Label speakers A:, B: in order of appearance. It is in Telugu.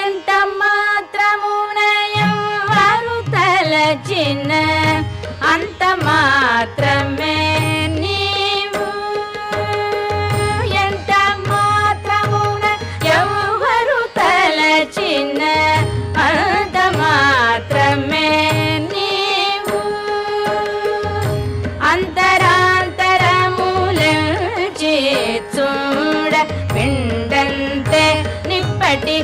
A: ఎంత మాత్రమున ఎవ్వరు తలచిన అంత మాత్రమే నీవు. ఎంత మాత్రమున ఎవ్వరు తలచిన అంత మాత్రమే నీవు. అంతరాంతరముల చూడ పిండంతే నిప్పటి